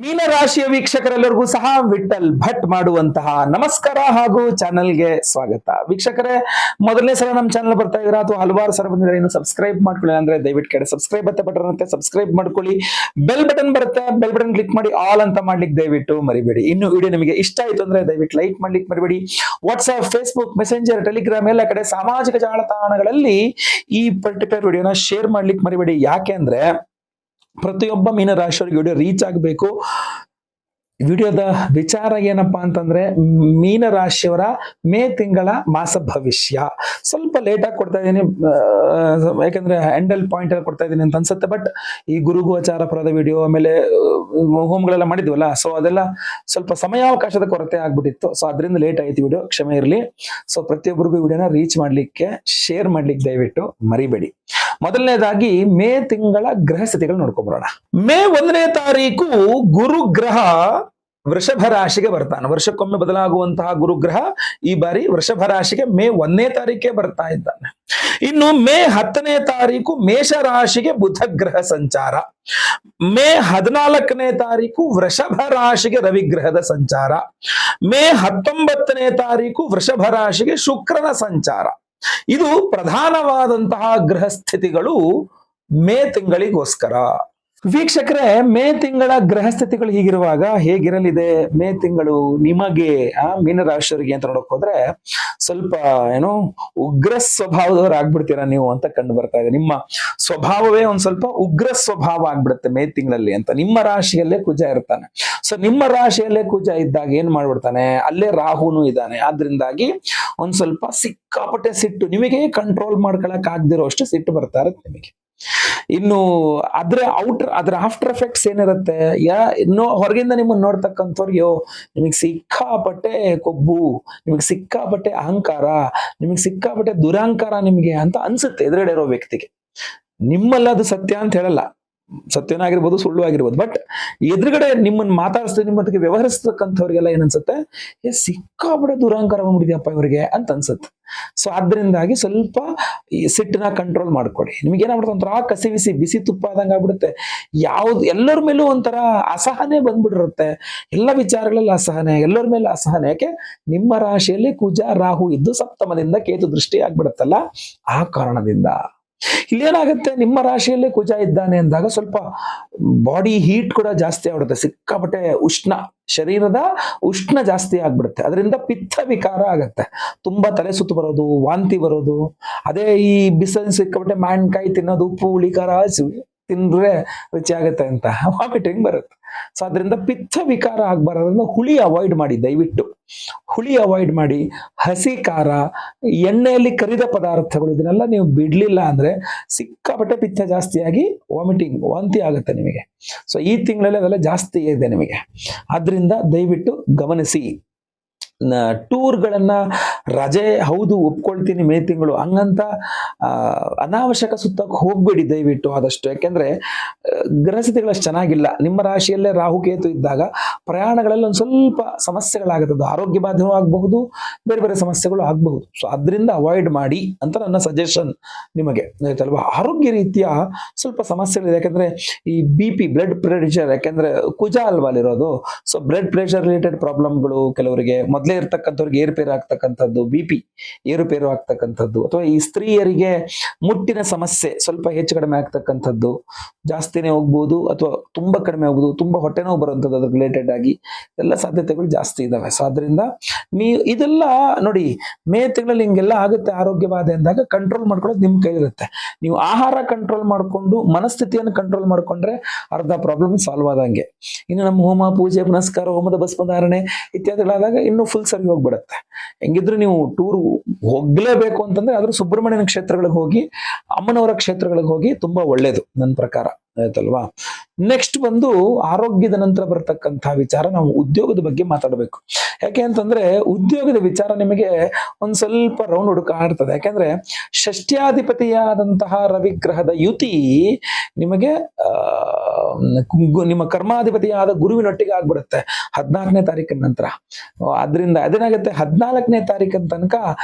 ಮೀನರಾಶಿಯ ವೀಕ್ಷಕರೆಲ್ಲರಿಗೂ ಸಹ ವಿಠಲ್ ಭಟ್ ಮಾಡುವಂತಹ ನಮಸ್ಕಾರ ಹಾಗೂ ಚಾನಲ್ಗೆ ಸ್ವಾಗತ. ವೀಕ್ಷಕರೇ, ಮೊದಲನೇ ಸಲ ನಮ್ಮ ಚಾನಲ್ ಬರ್ತಾ ಇದ್ದೀರಾ ಅಥವಾ ಹಲವಾರು ಸಲ ಬಂದಿದ್ರೆ ಇನ್ನು ಸಬ್ಸ್ಕ್ರೈಬ್ ಮಾಡ್ಕೊಳ್ಳಿ ಅಂದ್ರೆ ದಯವಿಟ್ಟು ಕೆಳಗೆ ಸಬ್ಸ್ಕ್ರೈಬ್ ಬಟನ್ ಅಂತ ಸಬ್ಸ್ಕ್ರೈಬ್ ಮಾಡ್ಕೊಳ್ಳಿ. ಬೆಲ್ ಬಟನ್ ಬರುತ್ತೆ, ಬೆಲ್ ಬಟನ್ ಕ್ಲಿಕ್ ಮಾಡಿ ಆಲ್ ಅಂತ ಮಾಡ್ಲಿಕ್ಕೆ ದಯವಿಟ್ಟು ಮರಿಬೇಡಿ. ಇನ್ನು ವಿಡಿಯೋ ನಿಮಗೆ ಇಷ್ಟ ಆಯ್ತು ಅಂದ್ರೆ ದಯವಿಟ್ಟು ಲೈಕ್ ಮಾಡ್ಲಿಕ್ಕೆ ಮರಿಬೇಡಿ. ವಾಟ್ಸ್ಆಪ್, ಫೇಸ್ಬುಕ್, ಮೆಸೆಂಜರ್, ಟೆಲಿಗ್ರಾಮ್ ಎಲ್ಲ ಕಡೆ ಸಾಮಾಜಿಕ ಜಾಲತಾಣಗಳಲ್ಲಿ ಈ ಪರ್ಟಿಕ್ಯುಲರ್ ವಿಡಿಯೋನ ಶೇರ್ ಮಾಡ್ಲಿಕ್ಕೆ ಮರಿಬೇಡಿ. ಯಾಕೆ ಅಂದ್ರೆ ಪ್ರತಿಯೊಬ್ಬ ಮೀನರಾಶಿಯವರಿಗೆ ವಿಡಿಯೋ ರೀಚ್ ಆಗಬೇಕು. ವಿಡಿಯೋದ ವಿಚಾರ ಏನಪ್ಪಾ ಅಂತಂದ್ರೆ ಮೀನರಾಶಿಯವರ ಮೇ ತಿಂಗಳ ಮಾಸ ಭವಿಷ್ಯ. ಸ್ವಲ್ಪ ಲೇಟ್ ಆಗಿ ಕೊಡ್ತಾ ಇದ್ದೀನಿ, ಯಾಕಂದ್ರೆ ಹ್ಯಾಂಡಲ್ ಪಾಯಿಂಟ್ ಎಲ್ಲ ಕೊಡ್ತಾ ಇದ್ದೀನಿ ಅಂತ ಅನ್ಸುತ್ತೆ. ಬಟ್ ಈ ಗುರುಗೋಚಾರ ಫಲದ ವಿಡಿಯೋ ಆಮೇಲೆ ಹೋಮ್ಗಳೆಲ್ಲ ಮಾಡಿದ್ವಲ್ಲ, ಸೊ ಅದೆಲ್ಲ ಸ್ವಲ್ಪ ಸಮಯಾವಕಾಶದ ಕೊರತೆ ಆಗ್ಬಿಟ್ಟಿತ್ತು. ಸೊ ಅದರಿಂದ ಲೇಟ್ ಆಯ್ತು ವಿಡಿಯೋ, ಕ್ಷಮೆ ಇರಲಿ. ಸೊ ಪ್ರತಿಯೊಬ್ಬರಿಗೂ ವಿಡಿಯೋನ ರೀಚ್ ಮಾಡ್ಲಿಕ್ಕೆ ಶೇರ್ ಮಾಡ್ಲಿಕ್ಕೆ ದಯವಿಟ್ಟು ಮರಿಬೇಡಿ. ಮೊದಲನೇದಾಗಿ ಮೇ ತಿಂಗಳ ಗ್ರಹ ಸ್ಥಿತಿಗಳು ನೋಡ್ಕೊಂಡ್ಬರೋಣ. ಮೇ 1ನೇ ತಾರೀಕು ಗುರು ಗ್ರಹ ವೃಷಭ ರಾಶಿಗೆ ಬರ್ತಾನೆ. ವರ್ಷಕ್ಕೊಮ್ಮೆ ಬದಲಾಗುವಂತಹ ಗುರುಗ್ರಹ ಈ ಬಾರಿ ವೃಷಭ ರಾಶಿಗೆ ಮೇ 1ನೇ ತಾರೀಕೆ ಬರ್ತಾ ಇದ್ದಾನೆ. ಇನ್ನು ಮೇ 10ನೇ ತಾರೀಕು ಮೇಷ ರಾಶಿಗೆ ಬುಧ ಗ್ರಹ ಸಂಚಾರ. ಮೇ 14ನೇ ತಾರೀಕು ವೃಷಭ ರಾಶಿಗೆ ರವಿಗ್ರಹದ ಸಂಚಾರ. ಮೇ 19ನೇ ತಾರೀಕು ವೃಷಭ ರಾಶಿಗೆ ಶುಕ್ರನ ಸಂಚಾರ. ಇದು ಪ್ರಧಾನವಾದಂತಹ ಗ್ರಹ ಸ್ಥಿತಿಗಳು ಮೇ ತಿಂಗಳಿಗೋಸ್ಕರ. ವೀಕ್ಷಕರೇ, ಮೇ ತಿಂಗಳ ಗ್ರಹ ಸ್ಥಿತಿಗಳು ಹೀಗಿರುವಾಗ ಹೇಗಿರಲಿದೆ ಮೇ ತಿಂಗಳು ನಿಮಗೆ ಮೀನರಾಶಿಯವರಿಗೆ ಅಂತ ನೋಡಕ್ ಹೋದ್ರೆ ಸ್ವಲ್ಪ ಉಗ್ರ ಸ್ವಭಾವದವ್ರು ಆಗ್ಬಿಡ್ತೀರಾ ನೀವು ಅಂತ ಕಂಡು ಬರ್ತಾ ಇದೆ. ನಿಮ್ಮ ಸ್ವಭಾವವೇ ಒಂದ್ ಸ್ವಲ್ಪ ಉಗ್ರ ಸ್ವಭಾವ ಆಗ್ಬಿಡುತ್ತೆ ಮೇ ತಿಂಗಳಲ್ಲಿ ಅಂತ. ನಿಮ್ಮ ರಾಶಿಯಲ್ಲೇ ಕುಜ ಇರ್ತಾನೆ. ಸೊ ನಿಮ್ಮ ರಾಶಿಯಲ್ಲೇ ಕುಜ ಇದ್ದಾಗ ಏನ್ ಮಾಡ್ಬಿಡ್ತಾನೆ, ಅಲ್ಲೇ ರಾಹುನು ಇದ್ದಾನೆ. ಆದ್ರಿಂದಾಗಿ ಒಂದ್ ಸ್ವಲ್ಪ ಸಿಕ್ಕಾಪಟ್ಟೆ ಸಿಟ್ಟು, ನಿಮಗೆ ಕಂಟ್ರೋಲ್ ಮಾಡ್ಕೊಳಕ್ ಆಗ್ದಿರೋ ಅಷ್ಟು ಸಿಟ್ಟು ಬರ್ತಾ ಇರುತ್ತೆ ನಿಮಗೆ. ಇನ್ನು ಅದ್ರ ಆಫ್ಟರ್ ಎಫೆಕ್ಟ್ಸ್ ಏನಿರುತ್ತೆ, ಇನ್ನು ಹೊರಗಿಂದ ನಿಮ್ಮನ್ನ ನೋಡ್ತಕ್ಕಂಥವ್ರಿಗೆ ನಿಮಗೆ ಸಿಕ್ಕಾಪಟ್ಟೆ ಕೊಬ್ಬು, ನಿಮಗೆ ಸಿಕ್ಕಾಪಟ್ಟೆ ಅಹಂಕಾರ, ನಿಮಗೆ ಸಿಕ್ಕಾಪಟ್ಟೆ ದುರಹಂಕಾರ ನಿಮಗೆ ಅಂತ ಅನ್ಸುತ್ತೆ ಎದುರುಗಡೆ ಇರೋ ವ್ಯಕ್ತಿಗೆ. ನಿಮ್ಮಲ್ಲ ಅದು ಸತ್ಯ ಅಂತ ಹೇಳಲ್ಲ, ಸತ್ಯನೂ ಆಗಿರ್ಬೋದು ಸುಳ್ಳು ಆಗಿರ್ಬೋದು. ಬಟ್ ಎದುರುಗಡೆ ನಿಮ್ಮನ್ನ ಮಾತಾಡಿಸ್ತೀವಿ, ನಿಮ್ಮೊತ್ತಿಗೆ ವ್ಯವಹರಿಸ್ತಕ್ಕಂಥವ್ರಿಗೆಲ್ಲ ಏನನ್ಸುತ್ತೆ, ಸಿಕ್ಕಾಪಟ್ಟೆ ದುರಹಂಕಾರ ಬಂದ್ಬಿಟ್ಟಿದ್ಯಪ್ಪ ಇವರಿಗೆ ಅಂತ ಅನ್ಸುತ್ತೆ. ಸೊ ಆದ್ರಿಂದಾಗಿ ಸ್ವಲ್ಪ ಈ ಸಿಟ್ಟನ್ನ ಕಂಟ್ರೋಲ್ ಮಾಡ್ಕೊಡಿ. ನಿಮ್ಗೆ ಏನಾಗ್ಬಿಡುತ್ತೆ, ಒಂಥರ ಬಿಸಿ ತುಪ್ಪ ಆದಂಗೆ ಆಗ್ಬಿಡುತ್ತೆ. ಎಲ್ಲರ ಮೇಲೂ ಒಂಥರ ಅಸಹನೆ ಬಂದ್ಬಿಟ್ಟಿರುತ್ತೆ. ಎಲ್ಲ ವಿಚಾರಗಳಲ್ಲಿ ಅಸಹನೆ, ಎಲ್ಲರ ಮೇಲೆ ಅಸಹನೆ. ಯಾಕೆ, ನಿಮ್ಮ ರಾಶಿಯಲ್ಲಿ ಕುಜ ರಾಹು ಇದ್ದು ಸಪ್ತಮದಿಂದ ಕೇತು ದೃಷ್ಟಿ ಆಗ್ಬಿಡುತ್ತಲ್ಲ, ಆ ಕಾರಣದಿಂದ. ಇಲ್ಲೇನಾಗುತ್ತೆ, ನಿಮ್ಮ ರಾಶಿಯಲ್ಲೇ ಕುಜ ಇದ್ದಾನೆ ಅಂದಾಗ ಸ್ವಲ್ಪ ಬಾಡಿ ಹೀಟ್ ಕೂಡ ಜಾಸ್ತಿ ಆಗ್ಬಿಡುತ್ತೆ. ಸಿಕ್ಕಾಪಟ್ಟೆ ಉಷ್ಣ, ಶರೀರದ ಉಷ್ಣ ಜಾಸ್ತಿ ಆಗ್ಬಿಡುತ್ತೆ. ಅದರಿಂದ ಪಿತ್ತ ವಿಕಾರ ಆಗತ್ತೆ. ತುಂಬಾ ತಲೆ ಸುತ್ತು ಬರೋದು, ವಾಂತಿ ಬರೋದು. ಅದೇ ಈ ಬಿಸಿಲು ಸಿಕ್ಕಾಪಟ್ಟೆ ಮಾವಿನಕಾಯಿ ತಿನ್ನೋದು, ಉಪ್ಪು ಹುಳಿ ಖಾರ ತಿಂದ್ರೆ ರುಚಿ ಆಗತ್ತೆ ಅಂತ ವಾಮಿಟಿಂಗ್ ಬರುತ್ತೆ. ಸೊ ಅದರಿಂದ ಪಿತ್ತ ವಿಕಾರ ಆಗ್ಬಾರ್ದ್ರಿಂದ ಹುಳಿ ಅವಾಯ್ಡ್ ಮಾಡಿ, ದಯವಿಟ್ಟು ಹುಳಿ ಅವಾಯ್ಡ್ ಮಾಡಿ. ಹಸಿ ಖಾರ, ಎಣ್ಣೆಯಲ್ಲಿ ಕರಿದ ಪದಾರ್ಥಗಳು ಇದನ್ನೆಲ್ಲ ನೀವು ಬಿಡ್ಲಿಲ್ಲ ಅಂದ್ರೆ ಸಿಕ್ಕಾಪಟ್ಟೆ ಪಿತ್ತ ಜಾಸ್ತಿಯಾಗಿ ವಾಂತಿ ಆಗುತ್ತೆ ನಿಮಗೆ. ಸೊ ಈ ತಿಂಗಳಲ್ಲಿ ಅದೆಲ್ಲ ಜಾಸ್ತಿ ಇದೆ ನಿಮಗೆ. ಆದ್ರಿಂದ ದಯವಿಟ್ಟು ಗಮನಿಸಿ. ಟೂರ್ಗಳನ್ನ ರಜೆ ಹೌದು ಒಪ್ಕೊಳ್ತೀನಿ ಮೇ ತಿಂಗಳು, ಹಂಗಂತ ಅನಾವಶ್ಯಕ ಸುತ್ತಕ್ಕೆ ಹೋಗ್ಬೇಡಿ ದಯವಿಟ್ಟು ಆದಷ್ಟು. ಯಾಕೆಂದ್ರೆ ಗ್ರಹಸ್ಥಿತಿಗಳಷ್ಟು ಚೆನ್ನಾಗಿಲ್ಲ. ನಿಮ್ಮ ರಾಶಿಯಲ್ಲೇ ರಾಹುಕೇತು ಇದ್ದಾಗ ಪ್ರಯಾಣಗಳಲ್ಲಿ ಒಂದು ಸ್ವಲ್ಪ ಸಮಸ್ಯೆಗಳಾಗುತ್ತದೆ. ಆರೋಗ್ಯ ಬಾಧೆಯೂ ಆಗಬಹುದು, ಬೇರೆ ಬೇರೆ ಸಮಸ್ಯೆಗಳು ಆಗಬಹುದು. ಸೊ ಅದರಿಂದ ಅವಾಯ್ಡ್ ಮಾಡಿ ಅಂತ ನನ್ನ ಸಜೆಷನ್ ನಿಮಗೆ, ಆಯ್ತಲ್ವಾ. ಆರೋಗ್ಯ ರೀತಿಯ ಸ್ವಲ್ಪ ಸಮಸ್ಯೆಗಳಿದೆ. ಯಾಕಂದ್ರೆ ಈ BP, ಬ್ಲಡ್ ಪ್ರೆಷರ್, ಯಾಕಂದ್ರೆ ಕುಜ ಅಲ್ವಾ ಅಲ್ಲಿರೋದು. ಸೊ ಬ್ಲಡ್ ಪ್ರೆಷರ್ ರಿಲೇಟೆಡ್ ಪ್ರಾಬ್ಲಮ್ಗಳು ಕೆಲವರಿಗೆ, ಮೊದಲೇ ಇರ್ತಕ್ಕಂಥವ್ರಿಗೆ ಏರುಪೇರು ಆಗ್ತಕ್ಕಂಥದ್ದು, BP ಏರುಪೇರು ಆಗ್ತಕ್ಕಂಥದ್ದು, ಅಥವಾ ಈ ಸ್ತ್ರೀಯರಿಗೆ ಮುಟ್ಟಿನ ಸಮಸ್ಯೆ ಸ್ವಲ್ಪ ಹೆಚ್ಚು ಕಡಿಮೆ ಆಗ್ತಕ್ಕಂಥದ್ದು, ಜಾಸ್ತಿನೇ ಹೋಗ್ಬೋದು ಅಥವಾ ತುಂಬಾ ಕಡಿಮೆ ಹೋಗ್ಬೋದು, ತುಂಬಾ ಹೊಟ್ಟೆ ನೋವು ಬರುವಂಥದ್ದು ಅದ್ರ ರಿಲೇಟೆಡ್ ಆಗಿ ಎಲ್ಲ ಸಾಧ್ಯತೆಗಳು ಜಾಸ್ತಿ ಇದಾವೆ. ಸೊ ಆದ್ರಿಂದ ಇದೆಲ್ಲ ನೋಡಿ, ಮೇ ತಿಂಗಳಲ್ಲಿ ಹಿಂಗೆಲ್ಲ ಆಗುತ್ತೆ ಆರೋಗ್ಯ ಬಾಧೆ ಅಂದಾಗ ಕಂಟ್ರೋಲ್ ಮಾಡ್ಕೊಳ್ಳೋದು ನಿಮ್ ಕೈಲಿರುತ್ತೆ. ನೀವು ಆಹಾರ ಕಂಟ್ರೋಲ್ ಮಾಡ್ಕೊಂಡು ಮನಸ್ಥಿತಿಯನ್ನು ಕಂಟ್ರೋಲ್ ಮಾಡ್ಕೊಂಡ್ರೆ ಅರ್ಧ ಪ್ರಾಬ್ಲಮ್ ಸಾಲ್ವ್ ಆದಂಗೆ. ಇನ್ನು ನಮ್ಮ ಹೋಮ ಪೂಜೆ ಪುನಸ್ಕಾರ, ಹೋಮದ ಭಸ್ಮಧಾರಣೆ ಇತ್ಯಾದಿಗಳಾದಾಗ ಇನ್ನು ಫುಲ್ ಸರಿ ಹೋಗ್ಬಿಡತ್ತೆ. ಹೆಂಗಿದ್ರು ನೀವು ಟೂರ್ ಹೋಗ್ಲೇಬೇಕು ಅಂತಂದ್ರೆ ಆದ್ರೂ ಸುಬ್ರಹ್ಮಣ್ಯನ ಕ್ಷೇತ್ರಗಳಿಗೆ ಹೋಗಿ, ಅಮ್ಮನವರ ಕ್ಷೇತ್ರಗಳಿಗೆ ಹೋಗಿ, ತುಂಬಾ ಒಳ್ಳೇದು ನನ್ನ ಪ್ರಕಾರ, ಆಯ್ತಲ್ವಾ. ನೆಕ್ಸ್ಟ್ ಬಂದು ಆರೋಗ್ಯದ ನಂತರ ಬರ್ತಕ್ಕಂತಹ ವಿಚಾರ, ನಾವು ಉದ್ಯೋಗದ ಬಗ್ಗೆ ಮಾತಾಡಬೇಕು. ಯಾಕೆ ಅಂತಂದ್ರೆ ಉದ್ಯೋಗದ ವಿಚಾರ ನಿಮಗೆ ಒಂದ್ ಸ್ವಲ್ಪ ರೌಂಡ್ ಹುಡುಕಾಡ್ತದೆ. ಯಾಕೆಂದ್ರೆ ಷಷ್ಟ್ಯಾಧಿಪತಿಯಾದಂತಹ ರವಿಗ್ರಹದ ಯುತಿ ನಿಮಗೆ ನಿಮ್ಮ ಕರ್ಮಾಧಿಪತಿಯಾದ ಗುರುವಿನೊಟ್ಟಿಗೆ ಆಗ್ಬಿಡುತ್ತೆ 14ನೇ ತಾರೀಕಿನ ನಂತರ. ಅದರಿಂದ ಅದೇನಾಗುತ್ತೆ, 14ನೇ ತಾರೀಕಿನ ತನಕ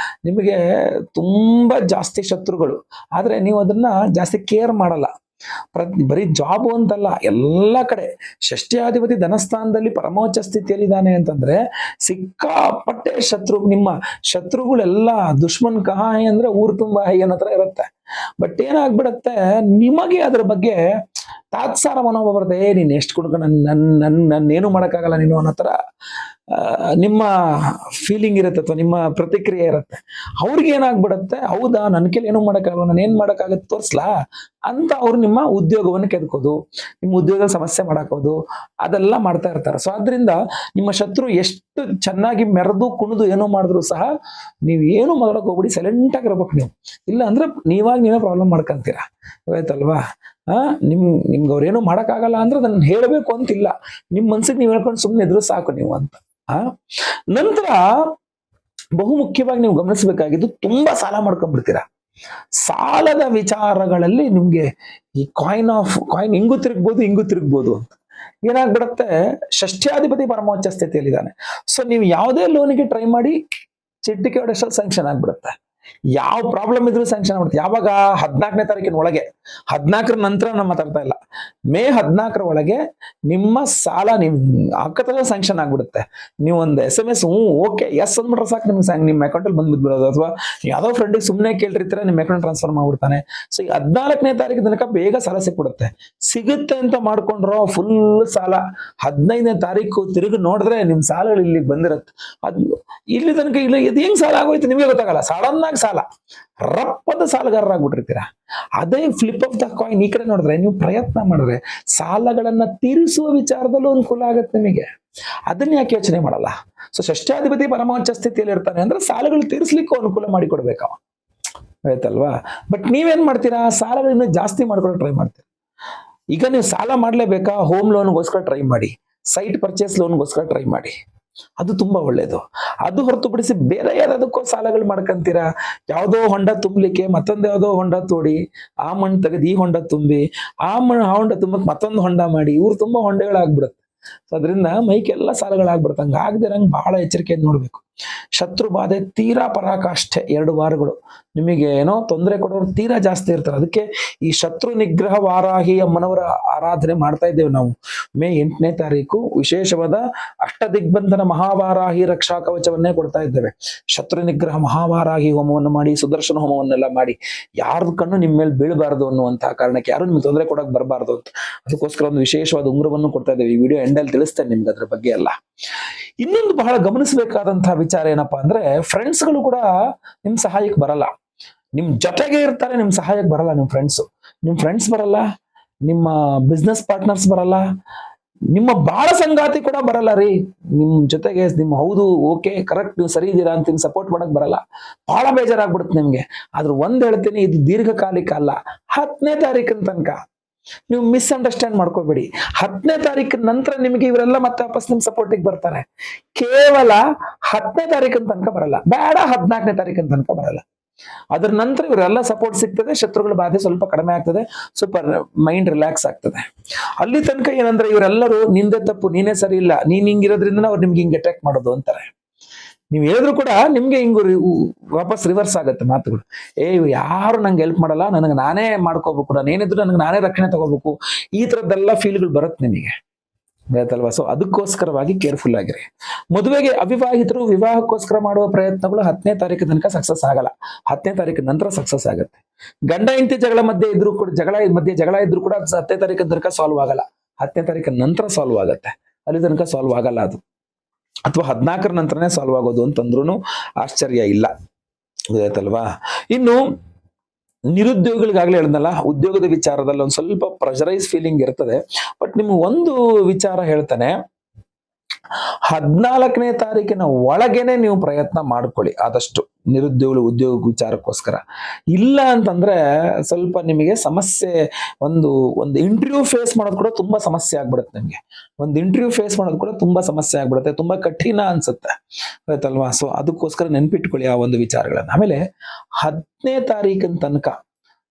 ನಿಮಗೆ ತುಂಬಾ ಜಾಸ್ತಿ ಶತ್ರುಗಳು. ಆದ್ರೆ ನೀವು ಅದನ್ನ ಜಾಸ್ತಿ ಕೇರ್ ಮಾಡಲ್ಲ. ಬರೀ ಜಾಬು ಅಂತಲ್ಲ, ಎಲ್ಲ ಕಡೆ ಷಷ್ಠ್ಯಾಧಿಪತಿ ಧನಸ್ಥಾನದಲ್ಲಿ ಪರಮೋಚ್ಚ ಸ್ಥಿತಿಯಲ್ಲಿದ್ದಾನೆ ಅಂತಂದ್ರೆ ಸಿಕ್ಕಾಪಟ್ಟೆ ನಿಮ್ಮ ಶತ್ರುಗಳೆಲ್ಲ ದುಶ್ಮನ್ ಕಹಾಯಿ ಅಂದ್ರೆ ಊರು ತುಂಬಾ ಹೈ ಅನ್ನೋ ಹತ್ರ ಇರುತ್ತೆ. ಬಟ್ ಏನಾಗ್ಬಿಡತ್ತೆ, ನಿಮಗೆ ಅದ್ರ ಬಗ್ಗೆ ತಾತ್ಸಾರ ಮನೋಭಾವ ಬರುತ್ತೆ. ನೀನ್ ಎಷ್ಟು ಕುಡ್ಕ ನನ್ನೇನು ಮಾಡಕ್ಕಾಗಲ್ಲ ನೀನು ಅನ್ನೋ ತರ ನಿಮ್ಮ ಫೀಲಿಂಗ್ ಇರುತ್ತೆ ಅಥವಾ ನಿಮ್ಮ ಪ್ರತಿಕ್ರಿಯೆ ಇರುತ್ತೆ. ಅವ್ರಿಗೆ ಏನಾಗ್ಬಿಡತ್ತೆ, ಹೌದಾ ನನ್ ಕೈಲಿ ಏನು ಮಾಡಕ್ಕಾಗಲ್ಲ, ನಾನು ಏನ್ ಮಾಡಕ್ಕಾಗತ್ತೆ ತೋರ್ಸ್ಲಾ ಅಂತ ಅವ್ರು ನಿಮ್ಮ ಉದ್ಯೋಗವನ್ನು ಕೆದ್ಕೋದು, ನಿಮ್ಮ ಉದ್ಯೋಗದಲ್ಲಿ ಸಮಸ್ಯೆ ಮಾಡಾಕೋದು, ಅದೆಲ್ಲ ಮಾಡ್ತಾ ಇರ್ತಾರೆ. ಸೊ ಆದ್ರಿಂದ ನಿಮ್ಮ ಶತ್ರು ಎಷ್ಟು ಚೆನ್ನಾಗಿ ಮೆರೆದು ಕುಣಿದು ಏನೋ ಮಾಡಿದ್ರು ಸಹ ನೀವು ಏನು ಮಾಡಕ್ ಹೋಗ್ಬಿಡಿ, ಸೈಲೆಂಟ್ ಆಗಿರ್ಬೇಕು ನೀವು. ಇಲ್ಲ ಅಂದ್ರೆ ನೀವೇ ಪ್ರಾಬ್ಲಮ್ ಮಾಡ್ಕೊಂತೀರ, ಆಯ್ತಲ್ವಾ? ನಿಮ್ಗೆ ಅವ್ರೇನು ಮಾಡಕ್ಕಾಗಲ್ಲ ಅಂದ್ರೆ ಅದನ್ನ ಹೇಳ್ಬೇಕು ಅಂತಿಲ್ಲ, ನಿಮ್ ಮನ್ಸಿಗೆ ನೀವ್ ಹೇಳ್ಕೊಂಡು ಸುಮ್ಮನೆ ಇದ್ರು ಸಾಕು ನೀವು ಅಂತ. ನಂತರ ಬಹು ಮುಖ್ಯವಾಗಿ ನೀವು ಗಮನಿಸಬೇಕಾಗಿದ್ದು, ತುಂಬಾ ಸಾಲ ಮಾಡ್ಕೊಂಡ್ಬಿಡ್ತೀರಾ. ಸಾಲದ ವಿಚಾರಗಳಲ್ಲಿ ನಿಮ್ಗೆ ಈ ಕಾಯಿನ್ ಹಿಂಗೂ ತಿರುಗ್ಬೋದು ಅಂತ ಏನಾಗ್ಬಿಡತ್ತೆ, ಷಷ್ಠ್ಯಾಧಿಪತಿ ಪರಮೋಚ್ಚ ಸ್ಥಿತಿಯಲ್ಲಿದ್ದಾನೆ. ಸೊ ನೀವು ಯಾವುದೇ ಲೋನಿಗೆ ಟ್ರೈ ಮಾಡಿ ಚಿಟ್ಟಿಕೆ ಹೊಡೆಷ್ಟಲ್ಲಿ ಸ್ಯಾಂಕ್ಷನ್ ಆಗ್ಬಿಡುತ್ತೆ. ಯಾವ ಪ್ರಾಬ್ಲಮ್ ಇದ್ರೂ ಸ್ಯಾಂಕ್ಷನ್ ಆಗ್ಬಿಡುತ್ತೆ. ಯಾವಾಗ 14ನೇ ತಾರೀಕಿನ ಒಳಗೆ, 14ರ ನಂತರ ನಾವು ಮಾತಾಡ್ತಾ ಇಲ್ಲ, ಮೇ 14ರ ಒಳಗೆ ನಿಮ್ಮ ಸಾಲ ನಿಮ್ ಅಕ್ಕತಲ್ಲ ಸ್ಯಾಂಕ್ಷನ್ ಆಗ್ಬಿಡುತ್ತೆ. ನೀವು ಒಂದು SMS ಓಕೆ ಎಸ್ ಅಂದ್ಬಿಟ್ರೆ ಸಾಕು, ನಿಮ್ಮ ಅಕೌಂಟ್ ಅಲ್ಲಿ ಬಂದ್ಬಿಡೋದು. ಅಥವಾ ಯಾವ್ದೋ ಫ್ರೆಂಡಿಗೆ ಸುಮ್ಮನೆ ಕೇಳಿರ್ತೀರ, ನಿಮ್ಮ ಅಕೌಂಟ್ ಟ್ರಾನ್ಸ್ಫರ್ ಮಾಡ್ಬಿಡ್ತಾನೆ. ಸೊ ಈ 14ನೇ ತಾರೀಕು ತನಕ ಬೇಗ ಸಾಲ ಸಿಕ್ಬಿಡುತ್ತೆ. ಸಿಗುತ್ತೆ ಅಂತ ಮಾಡ್ಕೊಂಡ್ರೋ ಫುಲ್ ಸಾಲ 15ನೇ ತಾರೀಕು ತಿರುಗಿ ನೋಡಿದ್ರೆ ನಿಮ್ ಸಾಲಗಳು ಇಲ್ಲಿ ಬಂದಿರತ್ತೆ. ಇಲ್ಲಿ ತನಕ ಇಲ್ಲ, ಇದು ಹೆಂಗ್ ಸಾಲ ಆಗೋಯ್ತು ನಿಮ್ಗೆ ಗೊತ್ತಾಗಲ್ಲ. ಸಡನ್ ಆಗಿ ಸಾಲ, ರಪ್ಪದ ಸಾಲಗಾರರಾಗ್ಬಿಟ್ಟಿರ್ತೀರ. ಅದೇ ಫ್ಲಿಪ್ ಆಫ್ ದ ಕಾಯಿನ್ ಈ ಕಡೆ ನೋಡಿದ್ರೆ, ನೀವು ಪ್ರಯತ್ನ ಮಾಡಿದ್ರೆ ಸಾಲಗಳನ್ನ ತೀರಿಸುವ ವಿಚಾರದಲ್ಲೂ ಅನುಕೂಲ ಆಗುತ್ತೆ ನಿಮಗೆ. ಅದನ್ನ ಯಾಕೆ ಯೋಚನೆ ಮಾಡಲ್ಲ? ಸೊ ಷಷ್ಠ್ಯಾಧಿಪತಿ ಪರಮೋಚ್ಚ ಸ್ಥಿತಿಯಲ್ಲಿ ಇರ್ತಾನೆ ಅಂದ್ರೆ ಸಾಲಗಳು ತೀರಿಸ್ಲಿಕ್ಕೂ ಅನುಕೂಲ ಮಾಡಿಕೊಡ್ಬೇಕವ, ಆಯ್ತಲ್ವಾ? ಬಟ್ ನೀವೇನ್ ಮಾಡ್ತೀರಾ, ಸಾಲಗಳನ್ನ ಜಾಸ್ತಿ ಮಾಡ್ಕೊಳ್ಳೋ ಟ್ರೈ ಮಾಡ್ತೀರಾ. ಈಗ ನೀವು ಸಾಲ ಮಾಡ್ಲೇಬೇಕಾ, ಹೋಮ್ ಲೋನ್ಗೋಸ್ಕರ ಟ್ರೈ ಮಾಡಿ, ಸೈಟ್ ಪರ್ಚೇಸ್ ಲೋನ್ಗೋಸ್ಕರ ಟ್ರೈ ಮಾಡಿ, ಅದು ತುಂಬಾ ಒಳ್ಳೇದು. ಅದು ಹೊರತುಪಡಿಸಿ ಬೇರೆ ಯಾವ್ದಕ್ಕೋ ಸಾಲಗಳು ಮಾಡ್ಕೊಂತೀರಾ. ಯಾವ್ದೋ ಹೊಂಡ ತುಂಬಲಿಕ್ಕೆ ಮತ್ತೊಂದು ಯಾವ್ದೋ ಹೊಂಡ ತೋಡಿ, ಆ ಮಣ್ಣು ತೆಗೆದು ಈ ಹೊಂಡ ತುಂಬಿ, ಆ ಹೊಂಡ ತುಂಬಕ್ ಮತ್ತೊಂದು ಹೊಂಡ ಮಾಡಿ, ಇವ್ರು ತುಂಬಾ ಹೊಂಡಗಳಾಗ್ಬಿಡುತ್ತೆ. ಸೊ ಅದರಿಂದ ಮೈಕೆಲ್ಲ ಸಾಲಗಳಾಗ್ಬಿಡುತ್ತೆ. ಹಂಗ ಆಗದಿರಂಗ್ ಬಹಳ ಎಚ್ಚರಿಕೆಯಿಂದ ನೋಡ್ಬೇಕು. ಶತ್ರು ಬಾಧೆ ತೀರಾ ಪರಾಕಾಷ್ಠೆ 2 ವಾರಗಳು ನಿಮಗೆ ಏನೋ ತೊಂದರೆ ಕೊಡೋರು ತೀರಾ ಜಾಸ್ತಿ ಇರ್ತಾರೆ. ಅದಕ್ಕೆ ಈ ಶತ್ರು ನಿಗ್ರಹ ವಾರಾಹಿ ಅಮ್ಮನವರ ಆರಾಧನೆ ಮಾಡ್ತಾ ಇದ್ದೇವೆ ನಾವು. ಮೇ 8ನೇ ತಾರೀಕು ವಿಶೇಷವಾದ ಅಷ್ಟದಿಗ್ಬಂಧನ ಮಹಾವಾರಾಹಿ ರಕ್ಷಾ ಕವಚವನ್ನೇ ಕೊಡ್ತಾ ಇದ್ದೇವೆ. ಶತ್ರು ನಿಗ್ರಹ ಮಹಾವಾರಾಹಿ ಹೋಮವನ್ನು ಮಾಡಿ, ಸುದರ್ಶನ ಹೋಮವನ್ನೆಲ್ಲ ಮಾಡಿ, ಯಾರ್ದು ಕಣ್ಣು ನಿಮ್ಮ ಮೇಲೆ ಬೀಳಬಾರದು ಅನ್ನುವಂತಹ ಕಾರಣಕ್ಕೆ, ಯಾರು ನಿಮ್ಗೆ ತೊಂದರೆ ಕೊಡಕ್ ಬರಬಾರ್ದು ಅಂತ ಅದಕ್ಕೋಸ್ಕರ ಒಂದು ವಿಶೇಷವಾದ ಉಂಗುರವನ್ನು ಕೊಡ್ತಾ ಇದ್ದೇವೆ. ಈ ವಿಡಿಯೋ ಎಂಡಲ್ಲಿ ತಿಳಿಸ್ತೇನೆ ನಿಮ್ಗೆ ಅದ್ರ ಬಗ್ಗೆ ಎಲ್ಲ. ಇನ್ನೊಂದು ಬಹಳ ಗಮನಿಸಬೇಕಾದಂತಹ ವಿಚಾರ ಏನಪ್ಪಾ ಅಂದ್ರೆ, ಫ್ರೆಂಡ್ಸ್ಗಳು ಕೂಡ ನಿಮ್ ಸಹಾಯಕ್ಕೆ ಬರಲ್ಲ. ನಿಮ್ ಜೊತೆಗೆ ಇರ್ತಾರೆ, ನಿಮ್ ಸಹಾಯಕ್ಕೆ ಬರಲ್ಲ. ನಿಮ್ ಫ್ರೆಂಡ್ಸ್ ಬರಲ್ಲ, ನಿಮ್ಮ ಬಿಸ್ನೆಸ್ ಪಾರ್ಟ್ನರ್ಸ್ ಬರಲ್ಲ, ನಿಮ್ಮ ಬಾಳ ಸಂಗಾತಿ ಕೂಡ ಬರಲ್ಲ ರೀ ನಿಮ್ ಜೊತೆಗೆ. ಹೌದು ಓಕೆ ಕರೆಕ್ಟ್, ನೀವು ಸರಿ ಇದ್ದೀರಾ ಅಂತ ಸಪೋರ್ಟ್ ಮಾಡಕ್ ಬರಲ್ಲ. ಬಹಳ ಬೇಜಾರಾಗ್ಬಿಡುತ್ತೆ ನಿಮ್ಗೆ. ಆದ್ರೆ ಒಂದ್ ಹೇಳ್ತೀನಿ, ಇದು ದೀರ್ಘಕಾಲಿಕ ಅಲ್ಲ. 10ನೇ ತಾರೀಕಿನ ತನಕ ನೀವು ಮಿಸ್ಅಂಡರ್ಸ್ಟ್ಯಾಂಡ್ ಮಾಡ್ಕೋಬೇಡಿ. 10ನೇ ತಾರೀಕಿನ ನಂತರ ನಿಮಗೆ ಇವರೆಲ್ಲ ಮತ್ತೆ ವಾಪಸ್ ನಿಮ್ ಸಪೋರ್ಟಿಗೆ ಬರ್ತಾರೆ. ಕೇವಲ 10ನೇ ತಾರೀಕಿನ ತನಕ ಬರಲ್ಲ, ಬೇಡ 14ನೇ ತಾರೀಕಿನ ತನಕ ಬರಲ್ಲ. ಅದ್ರ ನಂತರ ಇವರೆಲ್ಲ ಸಪೋರ್ಟ್ ಸಿಗ್ತದೆ, ಶತ್ರುಗಳ ಬಾಧೆ ಸ್ವಲ್ಪ ಕಡಿಮೆ ಆಗ್ತದೆ, ಸ್ವಲ್ಪ ಮೈಂಡ್ ರಿಲ್ಯಾಕ್ಸ್ ಆಗ್ತದೆ. ಅಲ್ಲಿ ತನಕ ಏನಂದ್ರೆ ಇವರೆಲ್ಲರೂ ನಿಂದೆ ತಪ್ಪು, ನೀನೇ ಸರಿ ಇಲ್ಲ, ನೀನ್ ಹಿಂಗಿರೋದ್ರಿಂದ ಅವ್ರು ನಿಮ್ಗೆ ಹಿಂಗೆ ಅಟ್ಯಾಕ್ ಮಾಡೋದು ಅಂತಾರೆ. ನೀವು ಹೇಳಿದ್ರು ಕೂಡ ನಿಮ್ಗೆ ಹಿಂಗು ವಾಪಸ್ ರಿವರ್ಸ್ ಆಗುತ್ತೆ ಮಾತುಗಳು. ಇವ್ರು ಯಾರು ನಂಗೆ ಹೆಲ್ಪ್ ಮಾಡಲ್ಲ, ನನಗೆ ನಾನೇ ಮಾಡ್ಕೋಬೇಕು, ನಾನು ಏನಿದ್ರು ನನಗೆ ನಾನೇ ರಕ್ಷಣೆ ತಗೋಬೇಕು, ಈ ತರದ್ದೆಲ್ಲ ಫೀಲ್ಗಳು ಬರುತ್ತೆ ನಿಮಗೆ, ಆಯ್ತಲ್ವಾ? ಸೊ ಅದಕ್ಕೋಸ್ಕರವಾಗಿ ಕೇರ್ಫುಲ್ ಆಗಿರಿ. ಮದುವೆಗೆ ಅವಿವಾಹಿತರು ವಿವಾಹಕ್ಕೋಸ್ಕರ ಮಾಡುವ ಪ್ರಯತ್ನಗಳು 10ನೇ ತಾರೀಕು ತನಕ ಸಕ್ಸಸ್ ಆಗಲ್ಲ. 10ನೇ ತಾರೀಕು ನಂತರ ಸಕ್ಸಸ್ ಆಗುತ್ತೆ. ಗಂಡ ಹೆಂಡತಿ ಜಗಳ ಇದ್ರು ಕೂಡ, ಜಗಳ ಇದ್ರು ಕೂಡ 10ನೇ ತಾರೀಕು ತನಕ ಸಾಲ್ವ್ ಆಗಲ್ಲ. 10ನೇ ತಾರೀಕು ನಂತರ ಸಾಲ್ವ್ ಆಗುತ್ತೆ, ಅಲ್ಲಿ ತನಕ ಸಾಲ್ವ್ ಆಗಲ್ಲ ಅದು. ಅಥವಾ 14ರ ನಂತರನೇ ಸಾಲ್ವ್ ಆಗೋದು ಅಂತಂದ್ರೂ ಆಶ್ಚರ್ಯ ಇಲ್ಲ, ಆಯ್ತಲ್ವಾ? ಇನ್ನು ನಿರುದ್ಯೋಗಿಗಳಿಗಾಗ್ಲೇ ಹೇಳಿದ್ನಲ್ಲ, ಉದ್ಯೋಗದ ವಿಚಾರದಲ್ಲಿ ಒಂದ್ ಸ್ವಲ್ಪ ಪ್ರೆಷರೈಸ್ ಫೀಲಿಂಗ್ ಇರ್ತದೆ. ಬಟ್ ನಿಮ್ಗೆ ಒಂದು ವಿಚಾರ ಹೇಳ್ತಾನೆ, 14ನೇ ತಾರೀಕಿನ ಒಳಗೇನೆ ನೀವು ಪ್ರಯತ್ನ ಮಾಡ್ಕೊಳ್ಳಿ ಆದಷ್ಟು ಉದ್ಯೋಗ ವಿಚಾರಕ್ಕೋಸ್ಕರ. ಇಲ್ಲ ಅಂತಂದ್ರೆ ಸ್ವಲ್ಪ ನಿಮಗೆ ಸಮಸ್ಯೆ, ಒಂದು ಇಂಟರ್ವ್ಯೂ ಫೇಸ್ ಮಾಡೋದು ಕೂಡ ತುಂಬಾ ಸಮಸ್ಯೆ ಆಗ್ಬಿಡುತ್ತೆ ನಿಮ್ಗೆ. ಒಂದು ಇಂಟರ್ವ್ಯೂ ಫೇಸ್ ಮಾಡೋದು ಕೂಡ ತುಂಬಾ ಸಮಸ್ಯೆ ಆಗ್ಬಿಡುತ್ತೆ, ತುಂಬಾ ಕಠಿಣ ಅನ್ಸುತ್ತೆ, ಆಯ್ತಲ್ವಾ? ಸೊ ಅದಕ್ಕೋಸ್ಕರ ನೆನ್ಪಿಟ್ಕೊಳ್ಳಿ ಆ ಒಂದು ವಿಚಾರಗಳನ್ನ. ಆಮೇಲೆ 10ನೇ ತಾರೀಕಿನ ತನಕ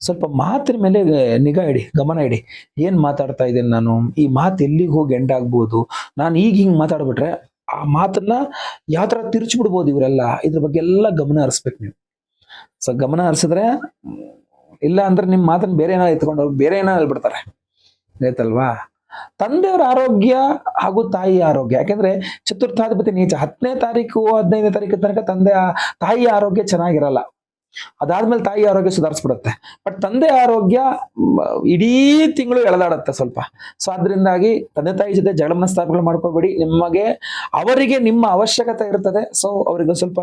ಸ್ವಲ್ಪ ಮಾತಿನ ಮೇಲೆ ನಿಗಾ ಇಡಿ, ಗಮನ ಇಡಿ. ಏನ್ ಮಾತಾಡ್ತಾ ಇದ್ದೇನೆ ನಾನು, ಈ ಮಾತು ಎಲ್ಲಿಗೆ ಹೋಗಿ ಎಂಡ್ ಆಗ್ಬೋದು, ನಾನು ಈಗ ಹಿಂಗ್ ಮಾತಾಡ್ಬಿಟ್ರೆ ಆ ಮಾತನ್ನ ಯಾವ ತರ ತಿರುಚಿಬಿಡ್ಬೋದು ಇವರೆಲ್ಲ, ಇದ್ರ ಬಗ್ಗೆ ಎಲ್ಲ ಗಮನ ಹರಿಸ್ಬೇಕು ನೀವು. ಸೊ ಗಮನ ಹರಿಸಿದ್ರೆ ಇಲ್ಲ ಅಂದ್ರೆ ನಿಮ್ಮ ಮಾತನ್ನ ಬೇರೆ ಏನೋ ಎತ್ಕೊಂಡು ಬೇರೆ ಏನೋ ಹೇಳ್ಬಿಡ್ತಾರೆ, ಆಯ್ತಲ್ವಾ? ತಂದೆಯವರ ಆರೋಗ್ಯ ಹಾಗೂ ತಾಯಿಯ ಆರೋಗ್ಯ, ಯಾಕೆಂದ್ರೆ ಚತುರ್ಥಾಧಿಪತಿ ನೀಚ 10ನೇ ತಾರೀಕು 15ನೇ ತಾರೀಕು ತನಕ ತಾಯಿಯ ಆರೋಗ್ಯ ಚೆನ್ನಾಗಿರಲ್ಲ. ಅದಾದ್ಮೇಲೆ ತಾಯಿ ಆರೋಗ್ಯ ಸುಧಾರಿಸ್ಬಿಡುತ್ತೆ. ಬಟ್ ತಂದೆ ಆರೋಗ್ಯ ಇಡೀ ತಿಂಗಳು ಎಳೆದಾಡುತ್ತೆ ಸ್ವಲ್ಪ. ಸೊ ಅದರಿಂದಾಗಿ ತಂದೆ ತಾಯಿ ಜೊತೆ ಜಗಳ ಮನಸ್ತಾಪಗಳು ಮಾಡ್ಕೋಬೇಡಿ. ಅವರಿಗೆ ನಿಮ್ಮ ಅವಶ್ಯಕತೆ ಇರ್ತದೆ. ಸೊ ಅವ್ರಿಗೆ ಸ್ವಲ್ಪ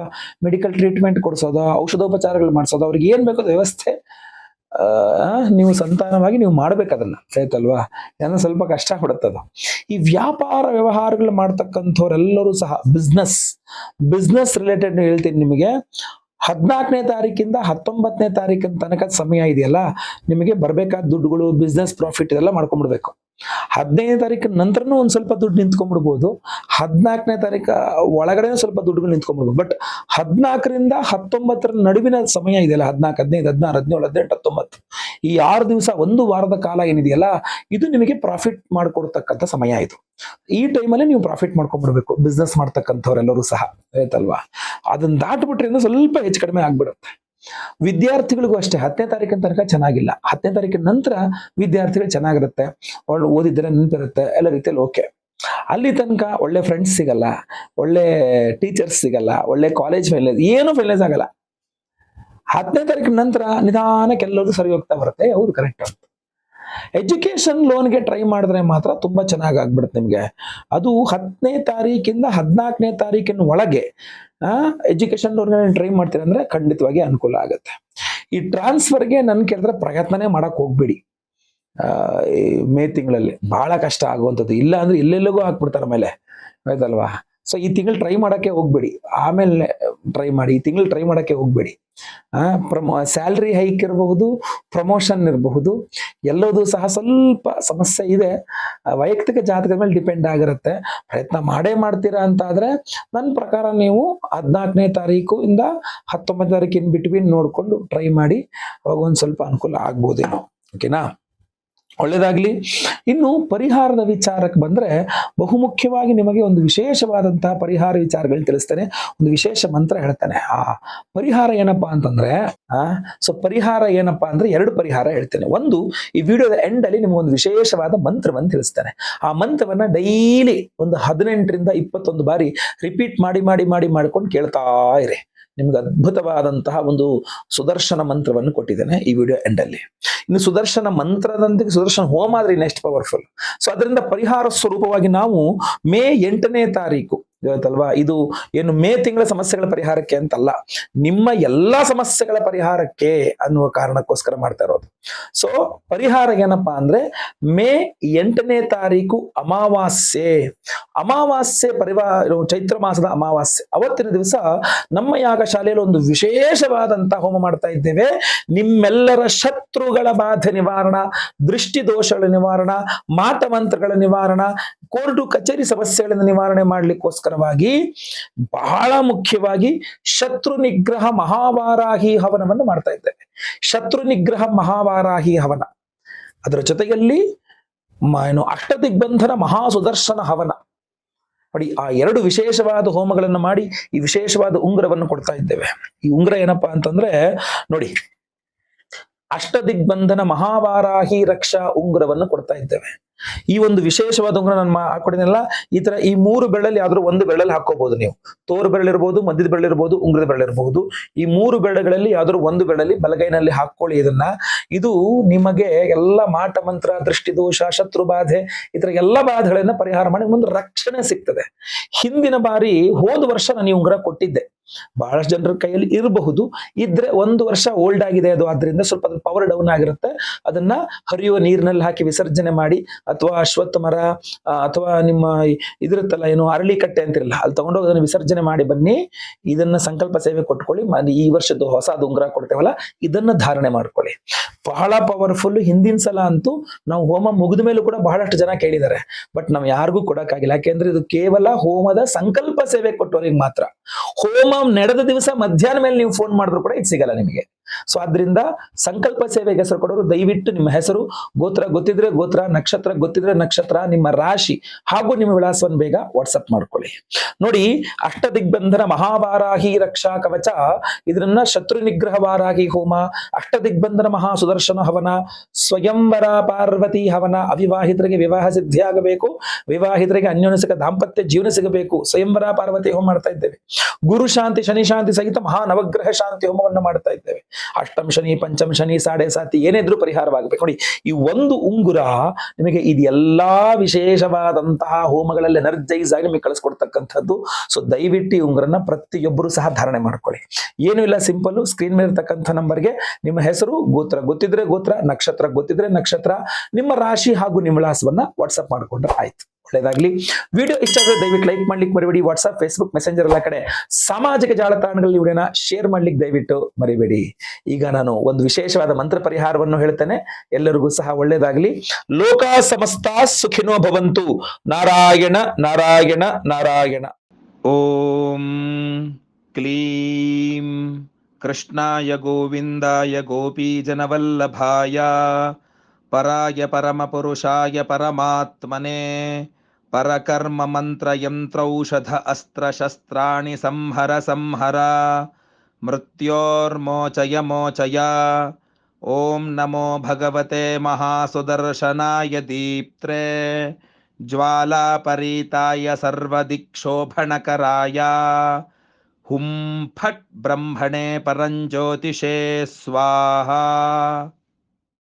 ಮೆಡಿಕಲ್ ಟ್ರೀಟ್ಮೆಂಟ್ ಕೊಡಿಸೋದು, ಔಷಧೋಪಚಾರಗಳು ಮಾಡಿಸೋದು, ಅವ್ರಿಗೆ ಏನ್ ಬೇಕೋ ವ್ಯವಸ್ಥೆ ನೀವು ಸಂತಾನವಾಗಿ ನೀವು ಮಾಡ್ಬೇಕದನ್ನ, ಆಯ್ತಲ್ವಾ? ಏನೋ ಸ್ವಲ್ಪ ಕಷ್ಟ ಬಿಡುತ್ತದು. ಈ ವ್ಯಾಪಾರ ವ್ಯವಹಾರಗಳು ಮಾಡ್ತಕ್ಕಂಥವ್ರೆಲ್ಲರೂ ಸಹ ಬಿಸ್ನೆಸ್ ರಿಲೇಟೆಡ್ ಹೇಳ್ತೀನಿ ನಿಮಗೆ. 14ನೇ ತಾರೀಕಿಂದ 19ನೇ ತಾರೀಕಿನ ತನಕ ಸಮಯ ಇದೆಯಲ್ಲ, ನಿಮಗೆ ಬರ್ಬೇಕಾದ ದುಡ್ಡುಗಳು, ಬಿಸ್ನೆಸ್ ಪ್ರಾಫಿಟ್ ಇದೆಲ್ಲ ಮಾಡ್ಕೊಂಡ್ಬಿಡ್ಬೇಕು. 15ನೇ ತಾರೀಕಿನ ನಂತರನೂ ಒಂದ್ ಸ್ವಲ್ಪ ದುಡ್ಡು ನಿಂತ್ಕೊಂಡ್ಬಿಡ್ಬೋದು. 14ನೇ ತಾರೀಕು ಒಳಗಡೆ ಸ್ವಲ್ಪ ದುಡ್ಡುಗಳು ನಿಂತ್ಕೊಂಡ್ಬಿಡ್ಬೋದು. ಬಟ್ 14ರಿಂದ 19ರ ನಡುವಿನ ಸಮಯ ಇದೆಯಲ್ಲ, 14, 15, 16, 17, 18, 19, ಈ 6 ದಿವಸ, ಒಂದು ವಾರದ ಕಾಲ ಏನಿದೆಯಲ್ಲ, ಇದು ನಿಮಗೆ ಪ್ರಾಫಿಟ್ ಮಾಡ್ಕೊಡ್ತಕ್ಕಂಥ ಸಮಯ ಇದು. ಈ ಟೈಮಲ್ಲಿ ನೀವು ಪ್ರಾಫಿಟ್ ಮಾಡ್ಕೊಂಡ್ಬಿಡ್ಬೇಕು, ಬಿಸ್ನೆಸ್ ಮಾಡ್ತಕ್ಕಂಥವ್ರೆಲ್ಲರೂ ಸಹ, ಆಯ್ತಲ್ವಾ? ಅದನ್ನ ದಾಟ್ಬಿಟ್ರಿಂದ ಸ್ವಲ್ಪ ಹೆಚ್ಚು ಕಡಿಮೆ ಆಗ್ಬಿಡುತ್ತೆ. ವಿದ್ಯಾರ್ಥಿಗಳಿಗೂ ಅಷ್ಟೇ 10ನೇ ತಾರೀಕಿನ ತನಕ ಚೆನ್ನಾಗಿಲ್ಲ. 10ನೇ ತಾರೀಕಿನ ನಂತರ ವಿದ್ಯಾರ್ಥಿಗಳು ಚೆನ್ನಾಗಿರುತ್ತೆ, ಓದಿದ್ರೆ ನೆನಪಿರುತ್ತೆ, ಎಲ್ಲ ರೀತಿಯಲ್ಲಿ ಓಕೆ. ಅಲ್ಲಿ ತನಕ ಒಳ್ಳೆ ಫ್ರೆಂಡ್ಸ್ ಸಿಗಲ್ಲ, ಒಳ್ಳೆ ಟೀಚರ್ಸ್ ಸಿಗಲ್ಲ, ಒಳ್ಳೆ ಕಾಲೇಜ್ ಏನು ಫೈನಲೈಸ್ ಆಗಲ್ಲ. 10ನೇ ತಾರೀಕಿನ ನಂತರ ನಿಧಾನಕ್ಕೆ ಎಲ್ಲರೂ ಸರಿ ಹೋಗ್ತಾ ಬರುತ್ತೆ. ಹೌದು, ಕರೆಕ್ಟ್ ಅಂತ. ಎಜುಕೇಶನ್ ಲೋನ್ಗೆ ಟ್ರೈ ಮಾಡಿದ್ರೆ ಮಾತ್ರ ತುಂಬಾ ಚೆನ್ನಾಗಿ ಆಗ್ಬಿಡುತ್ತೆ ನಿಮ್ಗೆ. ಅದು 10ನೇ ತಾರೀಕಿಂದ 14ನೇ ತಾರೀಕಿನ ಒಳಗೆ ಎಜುಕೇಶನ್ ಲೋನ್ಗೆ ಟ್ರೈ ಮಾಡ್ತೀರ ಅಂದ್ರೆ ಖಂಡಿತವಾಗಿ ಅನುಕೂಲ ಆಗುತ್ತೆ. ಈ ಟ್ರಾನ್ಸ್ಫರ್ಗೆ ನನ್ ಕೇಳಿದ್ರೆ ಪ್ರಯತ್ನನೇ ಮಾಡಕ್ ಹೋಗ್ಬೇಡಿ. ಮೇ ತಿಂಗಳಲ್ಲಿ ಬಹಳ ಕಷ್ಟ ಆಗುವಂಥದ್ದು. ಇಲ್ಲ ಅಂದ್ರೆ ಎಲ್ಲೆಲ್ಲಿಗೂ ಹಾಕ್ಬಿಡ್ತಾರೆ ಮೇಲೆ, ಆಯ್ತಲ್ವಾ? ಸೊ ಈ ತಿಂಗಳು ಟ್ರೈ ಮಾಡಕ್ಕೆ ಹೋಗ್ಬೇಡಿ, ಆಮೇಲೆ ಟ್ರೈ ಮಾಡಿ. ಈ ತಿಂಗಳು ಟ್ರೈ ಮಾಡಕ್ಕೆ ಹೋಗ್ಬೇಡಿ. ಸ್ಯಾಲ್ರಿ ಹೈಕ್ ಇರಬಹುದು, ಪ್ರಮೋಷನ್ ಇರಬಹುದು, ಎಲ್ಲದೂ ಸಹ ಸ್ವಲ್ಪ ಸಮಸ್ಯೆ ಇದೆ. ವೈಯಕ್ತಿಕ ಜಾತಕದ ಮೇಲೆ ಡಿಪೆಂಡ್ ಆಗಿರುತ್ತೆ. ಪ್ರಯತ್ನ ಮಾಡ್ತೀರಾ ಅಂತ ಆದ್ರೆ ನನ್ನ ಪ್ರಕಾರ ನೀವು 14ನೇ ತಾರೀಕು ಇಂದ 19ನೇ ತಾರೀಕಿನ ಬಿಟ್ವೀನ್ ನೋಡ್ಕೊಂಡು ಟ್ರೈ ಮಾಡಿ, ಅವಾಗ ಒಂದ್ ಸ್ವಲ್ಪ ಅನುಕೂಲ ಆಗ್ಬೋದೇನೋ. ಓಕೆನಾ? ಒಳ್ಳೇದಾಗ್ಲಿ. ಇನ್ನು ಪರಿಹಾರದ ವಿಚಾರಕ್ಕೆ ಬಂದ್ರೆ, ಬಹುಮುಖ್ಯವಾಗಿ ನಿಮಗೆ ಒಂದು ವಿಶೇಷವಾದಂತಹ ಪರಿಹಾರ ವಿಚಾರಗಳು ತಿಳಿಸ್ತೇನೆ. ಒಂದು ವಿಶೇಷ ಮಂತ್ರ ಹೇಳ್ತಾನೆ. ಆ ಪರಿಹಾರ ಏನಪ್ಪಾ ಅಂತಂದ್ರೆ, ಪರಿಹಾರ ಏನಪ್ಪಾ ಅಂದ್ರೆ 2 ಪರಿಹಾರ ಹೇಳ್ತೇನೆ. ಒಂದು, ಈ ವಿಡಿಯೋದ ಎಂಡ್ ಅಲ್ಲಿ ನಿಮ್ಗೊಂದು ವಿಶೇಷವಾದ ಮಂತ್ರವನ್ನು ತಿಳಿಸ್ತೇನೆ. ಆ ಮಂತ್ರವನ್ನ ಡೈಲಿ ಒಂದು 18ರಿಂದ 21 ಬಾರಿ ರಿಪೀಟ್ ಮಾಡ್ಕೊಂಡು ಕೇಳ್ತಾ ಇರಿ. ನಿಮ್ಗೆ ಅದ್ಭುತವಾದಂತಹ ಒಂದು ಸುದರ್ಶನ ಮಂತ್ರವನ್ನು ಕೊಟ್ಟಿದ್ದೇನೆ ಈ ವಿಡಿಯೋ ಎಂಡ್ ಅಲ್ಲಿ. ಇನ್ನು ಸುದರ್ಶನ ಮಂತ್ರದಂತೆ ಸುದರ್ಶನ ಹೋಮ ಆದ್ರೆ ನೆಕ್ಸ್ಟ್ ಪವರ್ಫುಲ್. ಸೊ ಅದರಿಂದ ಪರಿಹಾರ ಸ್ವರೂಪವಾಗಿ ನಾವು ಮೇ 8ನೇ ತಾರೀಕು ಇವತ್ತಲ್ವಾ, ಇದು ಏನು ಮೇ ತಿಂಗಳ ಸಮಸ್ಯೆಗಳ ಪರಿಹಾರಕ್ಕೆ ಅಂತಲ್ಲ, ನಿಮ್ಮ ಎಲ್ಲಾ ಸಮಸ್ಯೆಗಳ ಪರಿಹಾರಕ್ಕೆ ಅನ್ನುವ ಕಾರಣಕ್ಕೋಸ್ಕರ ಮಾಡ್ತಾ ಇರೋದು. ಸೊ ಪರಿಹಾರ ಏನಪ್ಪಾ ಅಂದ್ರೆ, ಮೇ 8ನೇ ತಾರೀಕು ಅಮಾವಾಸ್ಯೆ ಚೈತ್ರ ಮಾಸದ ಅಮಾವಾಸ್ಯೆ ಅವತ್ತಿನ ದಿವಸ ನಮ್ಮ ಯಾಗಶಾಲೆಯಲ್ಲಿ ಒಂದು ವಿಶೇಷವಾದಂತಹ ಹೋಮ ಮಾಡ್ತಾ ಇದ್ದೇವೆ. ನಿಮ್ಮೆಲ್ಲರ ಶತ್ರುಗಳ ಬಾಧೆ ನಿವಾರಣ, ದೃಷ್ಟಿ ದೋಷಗಳ ನಿವಾರಣ, ಮಾಟ ಮಂತ್ರಗಳ ನಿವಾರಣ, ಕೋರ್ಟು ಕಚೇರಿ ಸಮಸ್ಯೆಗಳಿಂದ ನಿವಾರಣೆ ಮಾಡ್ಲಿಕ್ಕೋಸ್ಕರವಾಗಿ ಬಹಳ ಮುಖ್ಯವಾಗಿ ಶತ್ರು ನಿಗ್ರಹ ಮಹಾವಾರಾಹಿ ಹವನವನ್ನು ಮಾಡ್ತಾ ಇದ್ದೇವೆ. ಶತ್ರು ನಿಗ್ರಹ ಮಹಾವಾರಾಹಿ ಹವನ, ಅದರ ಜೊತೆಯಲ್ಲಿ ಅಷ್ಟದಿಗ್ಬಂಧನ ಮಹಾ ಸುದರ್ಶನ ಹವನ ನೋಡಿ. ಆ 2 ವಿಶೇಷವಾದ ಹೋಮಗಳನ್ನು ಮಾಡಿ ಈ ವಿಶೇಷವಾದ ಉಂಗುರವನ್ನು ಕೊಡ್ತಾ ಇದ್ದೇವೆ. ಈ ಉಂಗುರ ಏನಪ್ಪಾ ಅಂತಂದ್ರೆ ನೋಡಿ, ಅಷ್ಟದಿಗ್ಬಂಧನ ಮಹಾವಾರಾಹಿ ರಕ್ಷಾ ಉಂಗುರವನ್ನು ಕೊಡ್ತಾ ಇದ್ದೇವೆ. ಈ ಒಂದು ವಿಶೇಷವಾದ ಉಂಗುರ ನಾನು ಹಾಕೊಡಿನಲ್ಲ, ಈ ತರ ಈ 3 ಬೆರಳಲ್ಲಿ ಯಾವ್ದಾದ್ರು ಒಂದು ಬೆರಳಲ್ಲಿ ಹಾಕೋಬಹುದು ನೀವು. ತೋರು ಬೆರಳಿರ್ಬೋದು, ಮಧ್ಯದ ಬೆರಳಿರ್ಬೋದು, ಉಂಗುರದ ಬೆರಳಿರ್ಬಹುದು. ಈ 3 ಬೆರಳುಗಳಲ್ಲಿ ಯಾವ್ದಾದ್ರು ಒಂದು ಬೆರಳಲ್ಲಿ ಬಲಗೈನಲ್ಲಿ ಹಾಕೊಳ್ಳಿ ಇದನ್ನ. ಇದು ನಿಮಗೆ ಎಲ್ಲ ಮಾಟ ಮಂತ್ರ, ದೃಷ್ಟಿ ದೋಷ, ಶತ್ರು ಬಾಧೆ, ಈ ತರ ಎಲ್ಲ ಬಾಧೆಗಳನ್ನ ಪರಿಹಾರ ಮಾಡಿ ಮುಂದೆ ರಕ್ಷಣೆ ಸಿಗ್ತದೆ. ಹಿಂದಿನ ಬಾರಿ ಹೋದ ವರ್ಷ ನಾನು ಈ ಉಂಗುರ ಕೊಟ್ಟಿದ್ದೆ. ಬಹಳಷ್ಟು ಜನರ ಕೈಯಲ್ಲಿ ಇರಬಹುದು, ಇದ್ರೆ 1 ವರ್ಷ ಓಲ್ಡ್ ಆಗಿದೆ ಅದು, ಆದ್ರಿಂದ ಸ್ವಲ್ಪ ಪವರ್ ಡೌನ್ ಆಗಿರುತ್ತೆ. ಅದನ್ನ ಹರಿಯುವ ನೀರಿನಲ್ಲಿ ಹಾಕಿ ವಿಸರ್ಜನೆ ಮಾಡಿ, ಅಥವಾ ಅಶ್ವತ್ಥ ಮರ ಅಥವಾ ನಿಮ್ಮ ಇದಿರುತ್ತಲ್ಲ ಏನು ಅರಳಿ ಕಟ್ಟೆ ಅಂತಿರಲ್ಲ, ಅಲ್ಲಿ ತಗೊಂಡೋಗಿ ಅದನ್ನು ವಿಸರ್ಜನೆ ಮಾಡಿ ಬನ್ನಿ. ಇದನ್ನ ಸಂಕಲ್ಪ ಸೇವೆ ಕೊಟ್ಕೊಳ್ಳಿ. ಈ ವರ್ಷದ ಹೊಸ ಉಂಗುರ ಕೊಡ್ತೇವಲ್ಲ, ಇದನ್ನ ಧಾರಣೆ ಮಾಡ್ಕೊಳ್ಳಿ. ಬಹಳ ಪವರ್ಫುಲ್. ಹಿಂದಿನ ಸಲ ಅಂತೂ ನಾವು ಹೋಮ ಮುಗಿದ ಮೇಲೂ ಕೂಡ ಬಹಳಷ್ಟು ಜನ ಕೇಳಿದ್ದಾರೆ, ಬಟ್ ನಾವು ಯಾರಿಗೂ ಕೊಡಕ್ಕಾಗಿಲ್ಲ. ಯಾಕೆಂದ್ರೆ ಇದು ಕೇವಲ ಹೋಮದ ಸಂಕಲ್ಪ ಸೇವೆ ಕೊಟ್ಟವರಿಗೆ ಮಾತ್ರ. ಹೋಮ ನಡೆದ ದಿವಸ ಮಧ್ಯಾಹ್ನ ಮೇಲೆ ನೀವು ಫೋನ್ ಮಾಡಿದ್ರು ಕೂಡ ಇದು ಸಿಗಲ್ಲ ನಿಮಗೆ. ಸೊ ಆದ್ರಿಂದ ಸಂಕಲ್ಪ ಸೇವೆಗೆ ಹೆಸರು ಕೊಡೋರು ದಯವಿಟ್ಟು ನಿಮ್ಮ ಹೆಸರು, ಗೋತ್ರ ಗೊತ್ತಿದ್ರೆ ಗೋತ್ರ, ನಕ್ಷತ್ರ ಗೊತ್ತಿದ್ರೆ ನಕ್ಷತ್ರ, ನಿಮ್ಮ ರಾಶಿ ಹಾಗೂ ನಿಮ್ಮ ವಿಳಾಸವನ್ನು ಬೇಗ ವಾಟ್ಸಪ್ ಮಾಡ್ಕೊಳ್ಳಿ. ನೋಡಿ, ಅಷ್ಟ ದಿಗ್ಬಂಧನ ಮಹಾವಾರಾಹಿ ರಕ್ಷಾ ಕವಚ, ಇದನ್ನ ಶತ್ರು ನಿಗ್ರಹ ವಾರಾಹಿ ಹೋಮ, ಅಷ್ಟ ದಿಗ್ಬಂಧನ ಮಹಾ ಸುದರ್ಶನ ಹವನ, ಸ್ವಯಂವರ ಪಾರ್ವತಿ ಹವನ, ಅವಿವಾಹಿತರಿಗೆ ವಿವಾಹ ಸಿದ್ಧಿ ಆಗಬೇಕು, ವಿವಾಹಿತರಿಗೆ ಅನ್ಯೋನ್ಯಸಿಕ ದಾಂಪತ್ಯ ಜೀವನ ಸಿಗಬೇಕು, ಸ್ವಯಂವರ ಪಾರ್ವತಿ ಹೋಮ ಮಾಡ್ತಾ ಇದ್ದೇವೆ. ಗುರು ಶಾಂತಿ ಶನಿ ಶಾಂತಿ ಸಹಿತ ಮಹಾ ನವಗ್ರಹ ಶಾಂತಿ ಹೋಮವನ್ನು ಮಾಡ್ತಾ ಇದ್ದೇವೆ. ಅಷ್ಟಮ ಶನಿ, ಪಂಚಮ ಶನಿ, ಸಾಡೆ ಸಾತಿ ಏನಿದ್ರು ಪರಿಹಾರವಾಗಬೇಕು. ನೋಡಿ, ಈ ಒಂದು ಉಂಗುರ ನಿಮಗೆ ಇದೆಲ್ಲಾ ವಿಶೇಷವಾದಂತಹ ಹೋಮಗಳಲ್ಲಿ ಎನರ್ಜೈಸ್ ಆಗಿ ನಿಮಗೆ ಕಳಿಸ್ಕೊಡ್ತಕ್ಕಂಥದ್ದು. ಸೊ ದಯವಿಟ್ಟು ಈ ಉಂಗುರನ ಪ್ರತಿಯೊಬ್ಬರು ಸಹ ಧಾರಣೆ ಮಾಡ್ಕೊಳ್ಳಿ. ಏನು ಇಲ್ಲ, ಸಿಂಪಲ್, ಸ್ಕ್ರೀನ್ ಮೇಲೆ ಇರ್ತಕ್ಕಂಥ ನಂಬರ್ಗೆ ನಿಮ್ಮ ಹೆಸರು, ಗೋತ್ರ ಗೊತ್ತಿದ್ರೆ ಗೋತ್ರ, ನಕ್ಷತ್ರ ಗೊತ್ತಿದ್ರೆ ನಕ್ಷತ್ರ, ನಿಮ್ಮ ರಾಶಿ ಹಾಗೂ ನಿಮ್ಮ ವಿಳಾಸವನ್ನ ವಾಟ್ಸ್ಆಪ್ ಮಾಡಿಕೊಂಡ್ರೆ ಆಯ್ತು. ಒಳ್ಳೆಯದಾಗ್ಲಿ. ವಿಡಿಯೋ ಇಷ್ಟ ಆದರೆ ದಯವಿಟ್ಟು ಲೈಕ್ ಮಾಡ್ಲಿಕ್ಕೆ ಮರಿಬೇಡಿ. ವಾಟ್ಸ್ಆಪ್, ಫೇಸ್ಬುಕ್, ಮೆಸೆಂಜರ್ ಎಲ್ಲ ಕಡೆ ಸಾಮಾಜಿಕ ಜಾಲತಾಣಗಳಲ್ಲಿ ವಿಡಿಯೋನ ಶೇರ್ ಮಾಡ್ಲಿಕ್ಕೆ ದಯವಿಟ್ಟು ಮರಿಬೇಡಿ. ಈಗ ನಾನು ಒಂದು ವಿಶೇಷವಾದ ಮಂತ್ರ ಪರಿಹಾರವನ್ನು ಹೇಳ್ತೇನೆ, ಎಲ್ಲರಿಗೂ ಸಹ ಒಳ್ಳೆಯದಾಗ್ಲಿ. ಲೋಕ ಸಮಸ್ತ ಸುಖಿನೋ ಭವಂತು. ನಾರಾಯಣ ನಾರಾಯಣ ನಾರಾಯಣ. ಓಂ ಕ್ಲೀಂ ಕೃಷ್ಣಾಯ ಗೋವಿಂದಾಯ ಗೋಪೀಜನವಲ್ಲಭಾಯ ಪರಾಯ ಪರಮಪುರುಷಾಯ ಪರಮಾತ್ಮನೆ ಪರಕರ್ಮ ಮಂತ್ರ ಯಂತ್ರೌಷಧ ಅಸ್ತ್ರ ಶಸ್ತ್ರಾಣಿ ಸಂಹರ ಸಂಹರ ಮೃತ್ಯೋರ್ಮೋಚಯ ಮೋಚಯ. ಓಂ ನಮೋ ಭಗವತೆ ಮಹಾಸುದರ್ಶನಾಯ ದೀಪ್ತ್ರೇ ಜ್ವಾಲಾಪರೀತಾಯ ಸರ್ವದಿಕ್ಷೋಭಣಕರಾಯ ಹುಂ ಫಟ್ ಬ್ರಹ್ಮಣೇ ಪರಂಜ್ಯೋತಿಷೇ ಸ್ವಾಹಾ.